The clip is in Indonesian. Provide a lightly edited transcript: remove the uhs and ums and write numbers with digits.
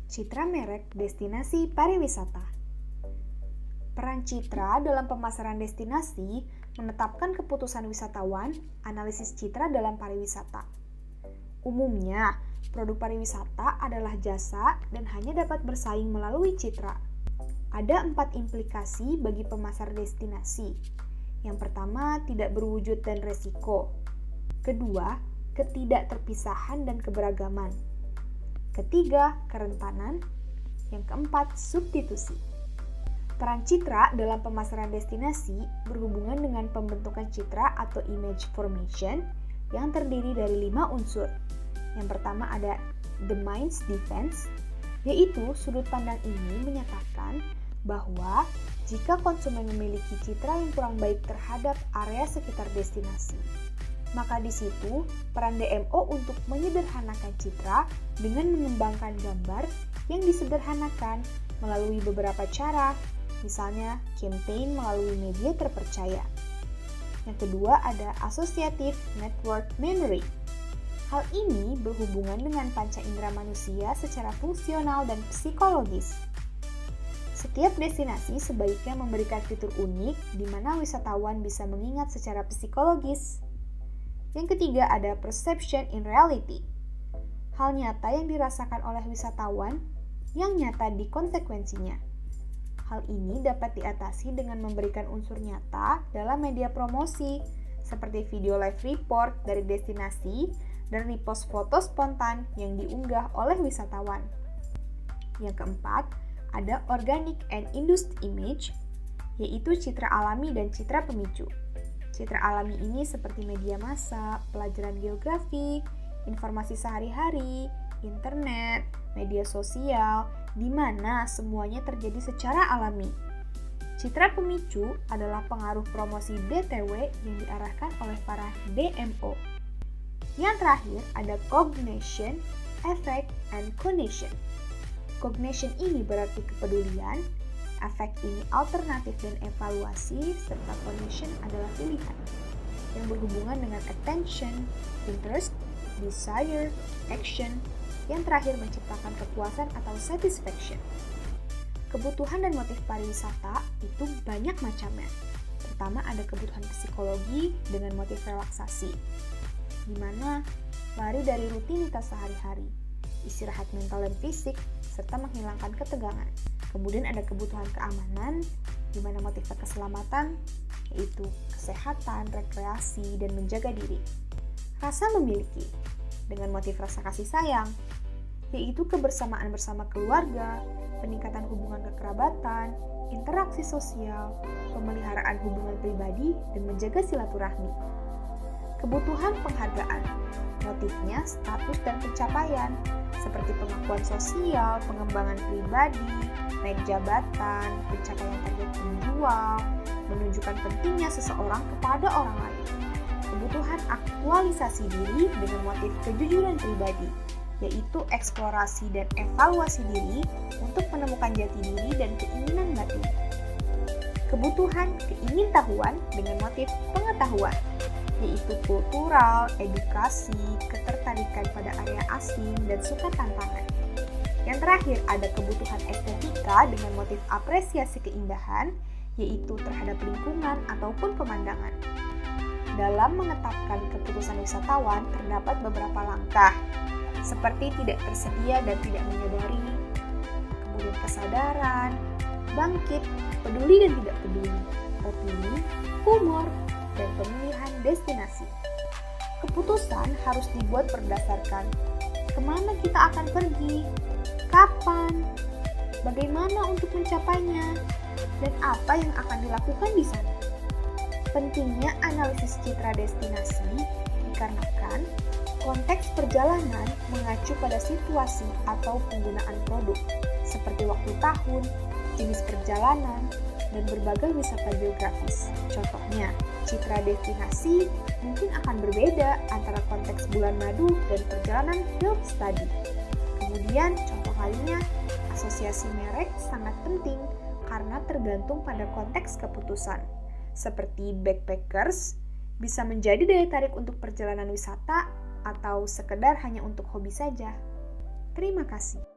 Citra merek destinasi pariwisata. Peran citra dalam pemasaran destinasi menetapkan keputusan wisatawan, analisis citra dalam pariwisata. Umumnya, produk pariwisata adalah jasa dan hanya dapat bersaing melalui citra. Ada 4 implikasi bagi pemasar destinasi. Yang pertama, tidak berwujud dan resiko. Kedua, ketidakterpisahan dan keberagaman. Ketiga, kerentanan. Yang keempat, substitusi. Peran citra dalam pemasaran destinasi berhubungan dengan pembentukan citra atau image formation yang terdiri dari 5 unsur. Yang pertama ada the mind's defense, yaitu sudut pandang ini menyatakan bahwa jika konsumen memiliki citra yang kurang baik terhadap area sekitar destinasi, maka di situ peran DMO untuk menyederhanakan citra dengan mengembangkan gambar yang disederhanakan melalui beberapa cara, misalnya campaign melalui media terpercaya. Yang kedua ada associative network memory. Hal ini berhubungan dengan panca indera manusia secara fungsional dan psikologis. Setiap destinasi sebaiknya memberikan fitur unik di mana wisatawan bisa mengingat secara psikologis. Yang ketiga ada perception in reality. Hal nyata yang dirasakan oleh wisatawan yang nyata di konsekuensinya. Hal ini dapat diatasi dengan memberikan unsur nyata dalam media promosi, seperti video live report dari destinasi dan repost foto spontan yang diunggah oleh wisatawan. Yang keempat, ada organic and induced image, yaitu citra alami dan citra pemicu. Citra alami ini seperti media massa, pelajaran geografi, informasi sehari-hari, internet, media sosial, di mana semuanya terjadi secara alami. Citra pemicu adalah pengaruh promosi BTW yang diarahkan oleh para DMO. Yang terakhir ada cognition, effect, and condition. Cognition ini berarti kepedulian, efek ini alternatif dan evaluasi, serta condition adalah pilihan yang berhubungan dengan attention, interest, desire, action, yang terakhir menciptakan kepuasan atau satisfaction. Kebutuhan dan motif pariwisata itu banyak macamnya. Pertama ada kebutuhan psikologi dengan motif relaksasi, di mana lari dari rutinitas sehari-hari, istirahat mental dan fisik, serta menghilangkan ketegangan. Kemudian ada kebutuhan keamanan, di mana motifnya keselamatan, yaitu kesehatan, rekreasi, dan menjaga diri. Rasa memiliki, dengan motif rasa kasih sayang, yaitu kebersamaan bersama keluarga, peningkatan hubungan kekerabatan, interaksi sosial, pemeliharaan hubungan pribadi, dan menjaga silaturahmi. Kebutuhan penghargaan, motifnya status dan pencapaian, seperti pengakuan sosial, pengembangan pribadi, naik jabatan, pencapaian target penjual, menunjukkan pentingnya seseorang kepada orang lain. Kebutuhan aktualisasi diri dengan motif kejujuran pribadi, yaitu eksplorasi dan evaluasi diri untuk menemukan jati diri dan keinginan batin. Kebutuhan keingintahuan dengan motif pengetahuan, yaitu kultural, edukasi, ketertarikan pada area asing, dan suka tantangan. Yang terakhir ada kebutuhan estetika dengan motif apresiasi keindahan, yaitu terhadap lingkungan ataupun pemandangan. Dalam menetapkan keputusan wisatawan terdapat beberapa langkah, seperti tidak tersedia dan tidak menyadari, kemudian kesadaran, bangkit, peduli dan tidak peduli, opini, humor, dan pemilihan destinasi. Keputusan harus dibuat berdasarkan kemana kita akan pergi, kapan, bagaimana untuk mencapainya, dan apa yang akan dilakukan di sana. Pentingnya analisis citra destinasi dikarenakan konteks perjalanan mengacu pada situasi atau penggunaan produk, seperti waktu tahun, jenis perjalanan, dan berbagai wisata geografis. Contohnya, citra destinasi mungkin akan berbeda antara konteks bulan madu dan perjalanan field study. Kemudian, contoh lainnya, asosiasi merek sangat penting karena tergantung pada konteks keputusan. Seperti backpackers, bisa menjadi daya tarik untuk perjalanan wisata atau sekedar hanya untuk hobi saja. Terima kasih.